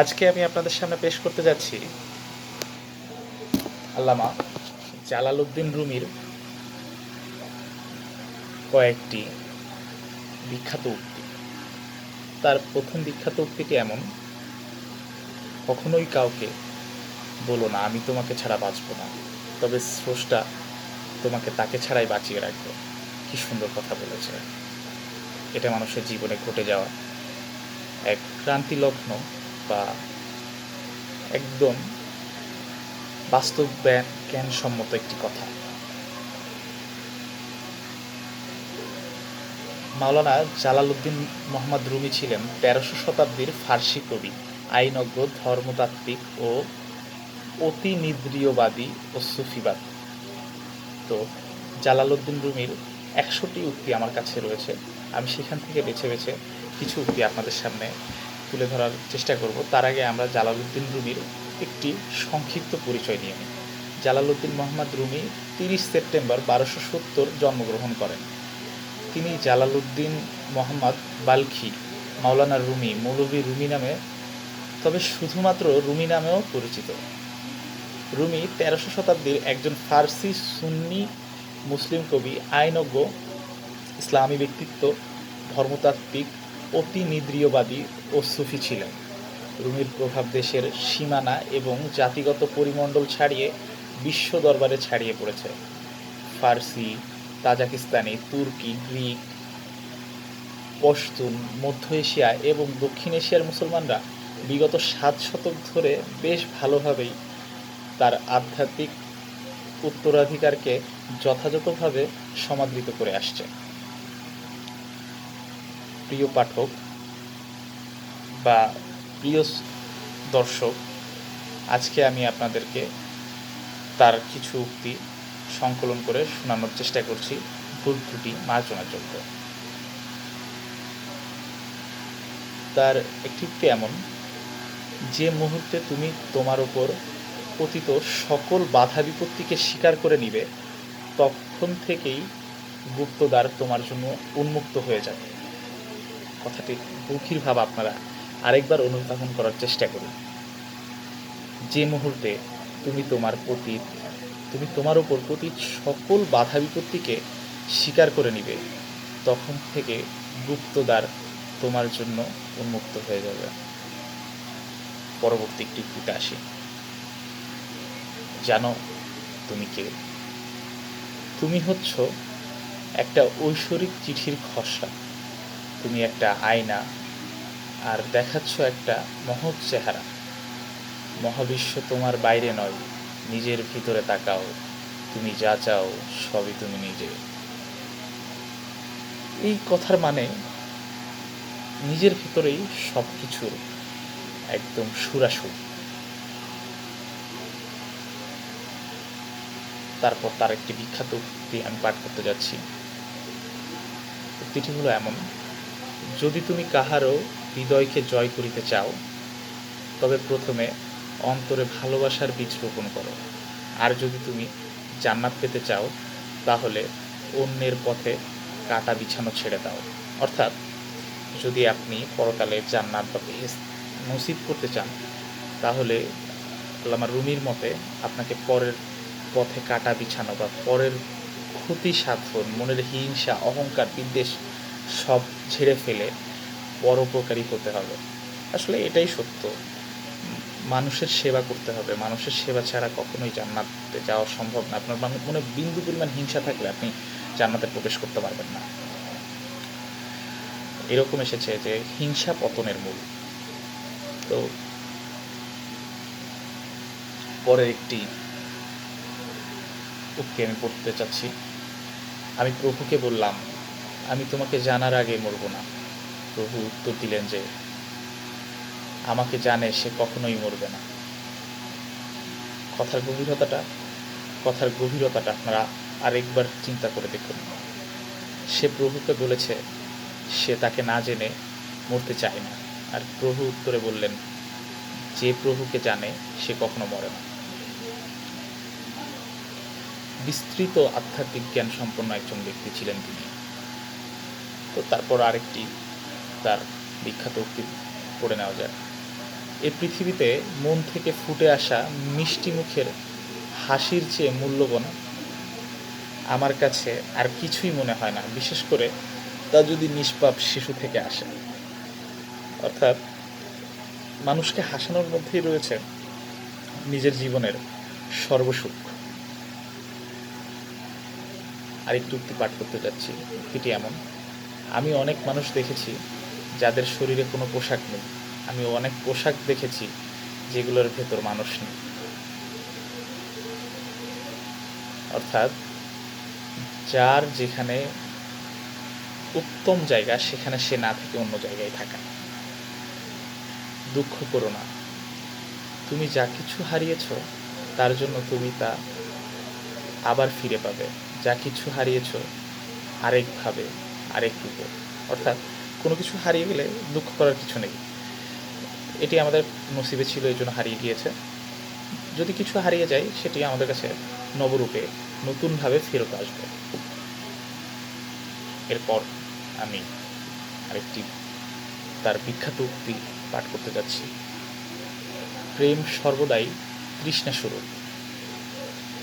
আজকে আমি আপনাদের সামনে পেশ করতে যাচ্ছি আল্লামা জালালউদ্দিন রুমির কয়েকটি বিখ্যাত উক্তি। তার প্রথম বিখ্যাত উক্তিটি এমন: কখনোই কাউকে বলো না আমি তোমাকে ছাড়া বাঁচব না, তবে স্রষ্টা তোমাকে তাকে ছাড়াই বাঁচিয়ে রাখবে। কি সুন্দর কথা বলেছে! এটা মানুষের জীবনে ঘটে যাওয়া এক ক্রান্তিলগ্ন বা একদম বাস্তব জ্ঞানসম্মত একটি কথা। মাওলানা জালালউদ্দিন মোহাম্মদ রুমি ছিলেন ১৩শ শতাব্দীর ফার্সি কবি, আইনজ্ঞ, ধর্মতাত্ত্বিক ও অতিনিদ্রিয়বাদী ও সুফিবাদ। তো জালালউদ্দিন রুমির ১০০টি উক্তি আমার কাছে রয়েছে। আমি সেখান থেকে বেছে বেছে কিছু উক্তি আপনাদের সামনে তুলে ধরার চেষ্টা করব। তার আগে আমরা জালালউদ্দিন রুমির একটি সংক্ষিপ্ত পরিচয় নিয়ে নিই। জালালউদ্দিন মোহাম্মদ রুমি ৩০ সেপ্টেম্বর ১২৭০ জন্মগ্রহণ করেন। তিনি জালালউদ্দিন মোহাম্মদ বাল্খি, মাওলানা রুমি, মৌলভী রুমি নামে, তবে শুধুমাত্র রুমি নামেও পরিচিত। রুমি ১৩শ শতাব্দীর একজন ফার্সি সুন্নি মুসলিম কবি, আইনজ্ঞ, ইসলামী ব্যক্তিত্ব, ধর্মতাত্ত্বিক, অতিনিদ্রিয়বাদী ও সুফি ছিলেন। রুমির প্রভাব দেশের সীমানা এবং জাতিগত পরিমণ্ডল ছাড়িয়ে বিশ্ব দরবারে ছড়িয়ে পড়েছে। ফার্সি, তাজিকিস্তানি, তুর্কি, গ্রিক, পশতুন, মধ্য এশিয়া এবং দক্ষিণ এশিয়ার মুসলমানরা বিগত ৭ শতক ধরে বেশ ভালোভাবেই তার আধ্যাত্মিক উত্তরাধিকারকে যথাযথভাবে সমাদৃত করে আসছে। প্রিয় পাঠক বা প্রিয় দর্শক, আজকে আমি আপনাদেরকে তার কিছু উক্তি সংকলন করে শোনানোর চেষ্টা করছি, ভুল ত্রুটি মার্জনার জন্য। তার একটি উক্তি এমন: যে মুহূর্তে তুমি তোমার ওপর পতিত সকল বাধা বিপত্তিকে স্বীকার করে নিবে, তখন থেকেই গুপ্তদ্বার তোমার জন্য উন্মুক্ত হয়ে যাবে। কথাটি গভীরভাবে আপনারা আরেকবার অনুধাবন করার চেষ্টা করুন। যে মুহূর্তে তুমি তোমার ওপর পতিত সকল বাধা বিপত্তিকে স্বীকার করে নিবে, তখন থেকে গুপ্তদ্বার তোমার জন্য উন্মুক্ত হয়ে যাবে। পরবর্তী একটি উক্তিতে আসি। জানো তুমি কে? তুমি হচ্ছ একটা ঐশ্বরিক চিঠির খসড়া, তুমি একটা আয়না, আর দেখাচ্ছ একটা মহৎ চেহারা। মহাবিশ্ব তোমার বাইরে নয়, নিজের ভিতরে তাকাও, তুমি যা চাও সবই তুমি নিজে। এই কথার মানে নিজের ভিতরেই সব কিছুর একদম সুরাসুর। তারপর তার একটি বিখ্যাত উক্তি আমি পাঠ করতে যাচ্ছি। উক্তিটি হলো এমন: যদি তুমি কাহারও হৃদয়কে জয় করিতে চাও, তবে প্রথমে অন্তরে ভালোবাসার বীজ রোপণ করো। আর যদি তুমি জান্নাত পেতে চাও, তাহলে অন্যের পথে কাঁটা বিছানো ছেড়ে দাও। অর্থাৎ যদি আপনি পরকালে জান্নাত বা বেহেশত নসিব করতে চান, তাহলে আল্লামা রুমির মতে আপনাকে পরের পথে কাঁটা বিছানো বা পরের ক্ষতি সাধন, মনের হিংসা, অহংকার, বিদ্বেষ সব ঝেড়ে ফেলে পরোপকারী হতে হবে। আসলে এটাই সত্য। মানুষের সেবা করতে হবে। মানুষের সেবা ছাড়া কখনোই জান্নাতে যাওয়া সম্ভব না। আপনার মনে বিন্দু পরিমাণ হিংসা থাকলে আপনি জান্নাতে প্রবেশ করতে পারবেন না। এরকম এসেছে যে হিংসা পতনের মূল। তো পরের একটি উক্তি আমি পড়তে চাচ্ছি। আমি প্রভুকে বললাম, আমি তোমাকে জানার আগে মরব না। প্রভু উত্তর দিলেন যে আমাকে জানে সে কখনোই মরবে না। কথার গভীরতাটা আপনারা আরেকবার চিন্তা করে দেখুন। সে প্রভুকে বলেছে সে তাকে না জেনে মরতে চায় না, আর প্রভু উত্তরে বললেন যে প্রভুকে জানে সে কখনো মরে না। বিস্তৃত আধ্যাত্মিক জ্ঞান সম্পন্ন একজন ব্যক্তি ছিলেন তিনি। তো তারপর আরেকটি তার বিখ্যাত উক্তি পড়ে নেওয়া যায়। এই পৃথিবীতে মন থেকে ফুটে আসা মিষ্টি মুখের হাসির চেয়ে মূল্যবান আমার কাছে আর কিছুই মনে হয় না, বিশেষ করে তা যদি নিষ্পাপ শিশু থেকে আসে। অর্থাৎ মানুষকে হাসানোর মধ্যেই রয়েছে নিজের জীবনের সর্বসুখ। আরেকটু উক্তি পাঠ করতে যাচ্ছি। উক্তিটি এমন: আমি অনেক মানুষ দেখেছি যাদের শরীরে কোনো পোশাক নেই, আমি অনেক পোশাক দেখেছি যেগুলোর ভেতর মানুষ নেই। অর্থাৎ যার যেখানে উত্তম জায়গা সেখানে সে না থেকে অন্য জায়গায় থাকা। দুঃখ করো না, তুমি যা কিছু হারিয়েছ তার জন্য তুমি তা আবার ফিরে পাবে। যা কিছু হারিয়েছ আরেকভাবে, আরেক রূপে। অর্থাৎ কোনো কিছু হারিয়ে গেলে দুঃখ করার কিছু নেই, এটি আমাদের নসিবে ছিল এই জন্য হারিয়ে গিয়েছে। যদি কিছু হারিয়ে যায় সেটি আমাদের কাছে নবরূপে নতুনভাবে ফেরত আসবে। এরপর আমি আরেকটি তার বিখ্যাত উক্তি পাঠ করতে যাচ্ছি: প্রেম সর্বদাই তৃষ্ণাস্বরূপ,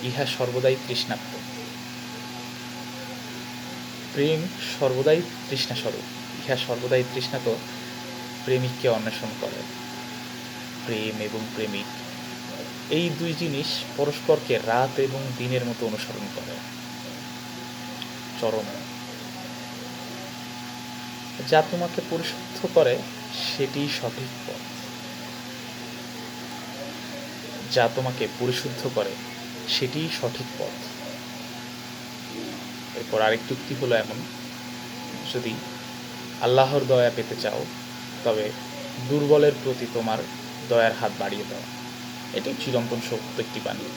ইহা সর্বদাই তৃষ্ণার্ত। প্রেম সর্বদাই তৃষ্ণাস্বরূপ, ইহা সর্বদাই তৃষ্ণাত প্রেমিককে অন্বেষণ করে। প্রেম এবং প্রেমিক এই দুই জিনিস পরস্পরকে রাত এবং দিনের মতো অনুসরণ করে। চরম। যা তোমাকে পরিশুদ্ধ করে সেটিই সঠিক পথ। যা তোমাকে পরিশুদ্ধ করে সেটিই সঠিক পথ। এরপর আরেকটি উক্তি হলো এমন: যদি আল্লাহর দয়া পেতে চাও তবে দুর্বলের প্রতি তোমার দয়ার হাত বাড়িয়ে দাও। এটি চিরন্তন সত্য একটি বাণী।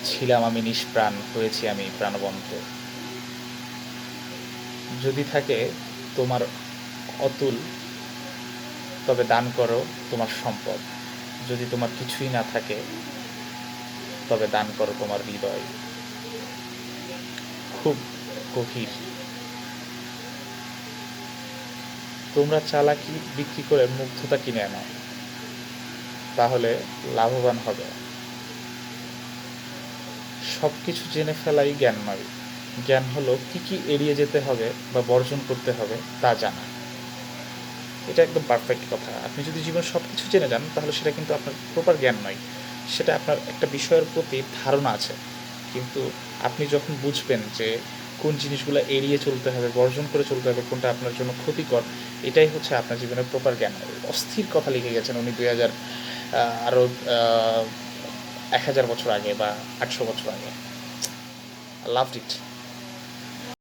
ছিলাম আমি নিষ্প্রাণ, হয়েছি আমি প্রাণবন্ত। যদি থাকে তোমার অতুল তবে দান করো তোমার সম্পদ। যদি তোমার কিছুই না থাকে তবে দান করো তোমার হৃদয়। খুব গভীর। তোমরা চালাকি বিক্রি করে মুগ্ধতা কিনে আনো, তাহলে লাভবান হবে। সব কিছু জেনে ফেলাই জ্ঞান নয়, জ্ঞান হলো কি কি এড়িয়ে যেতে হবে বা বর্জন করতে হবে তা জানা। এটা একদম পারফেক্ট কথা। আপনি যদি জীবন সব কিছু জেনে যান তাহলে সেটা কিন্তু আপনার প্রপার জ্ঞান নয়, সেটা আপনার একটা বিষয়ের প্রতি ধারণা আছে। কিন্তু আপনি যখন বুঝবেন যে কোন জিনিসগুলো এড়িয়ে চলতে হবে, বর্জন করে চলতে হবে, কোনটা আপনার জন্য ক্ষতিকর, এটাই হচ্ছে আপনার জীবনের প্রপার জ্ঞান। অস্থির কথা লিখে গেছেন উনি 2000 আরও 1000 বছর আগে বা 800 বছর আগে। লাভড ইট।